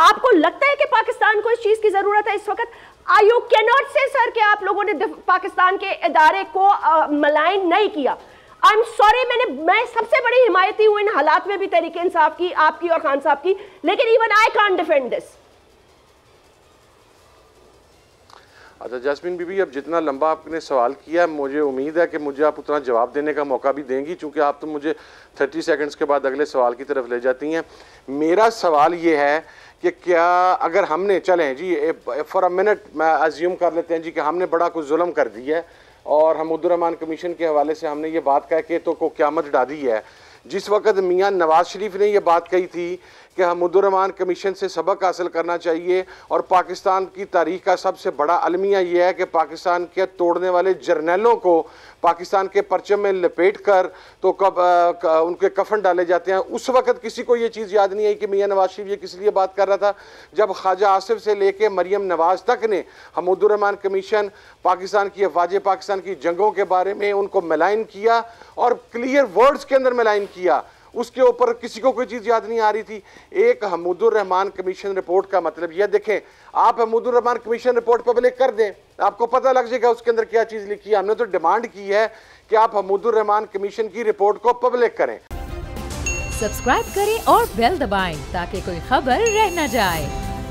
आपको लगता है कि पाकिस्तान को इस चीज की जरूरत है इस वक्त? यू कैन नॉट से सर कि आप लोगों ने पाकिस्तान के इदारे को मलाइन नहीं किया। आई एम सॉरी, मैं सबसे बड़ी हिमायती हूं इन हालात में भी तहरीक इंसाफ की, आपकी और खान साहब की, लेकिन even I can't defend this. अच्छा जैस्मीन बीबी, अब जितना लंबा आपने सवाल किया, मुझे उम्मीद है कि मुझे आप उतना जवाब देने का मौका भी देंगी, क्योंकि आप तो मुझे 30 सेकंड्स के बाद अगले सवाल की तरफ ले जाती हैं। मेरा सवाल ये है कि क्या अगर हमने, चलें जी फॉर अ मिनट मैं अज्यूम कर लेते हैं जी कि हमने बड़ा कुछ जुल्म कर दिया है और हमीदुर्रहमान कमीशन के हवाले से हमने ये बात कह के तो को क़यामत डाली है। जिस वक्त मियाँ नवाज शरीफ ने ये बात कही थी कि हमीदुर्रहमान कमीशन से सबक हासिल करना चाहिए और पाकिस्तान की तारीख का सबसे बड़ा अलमिया ये है कि पाकिस्तान के तोड़ने वाले जर्नैलों को पाकिस्तान के परचम में लपेट कर तो कब उनके कफन डाले जाते हैं, उस वक्त किसी को ये चीज़ याद नहीं आई कि मियाँ नवाज शरीफ ये किस लिए बात कर रहा था? जब ख्वाजा आसिफ से लेके मरियम नवाज तक ने हमीदुर्रहमान कमीशन, पाकिस्तान की अफवाज पाकिस्तान की जंगों के बारे में उनको मलाइन किया और क्लियर वर्ड्स के अंदर मलाइन किया, उसके ऊपर किसी को कोई चीज़ याद नहीं आ रही थी। एक हमीदुर्रहमान कमीशन रिपोर्ट का मतलब यह, देखें आप हमीदुर्रहमान कमीशन रिपोर्ट पब्लिक कर दें, आपको पता लग जाएगा उसके अंदर क्या चीज़ लिखी है। हमने तो डिमांड की है कि आप हमीदुर्रहमान कमीशन की रिपोर्ट को पब्लिक करें। सब्सक्राइब करें और बेल दबाएं ताकि कोई खबर रह न जाए।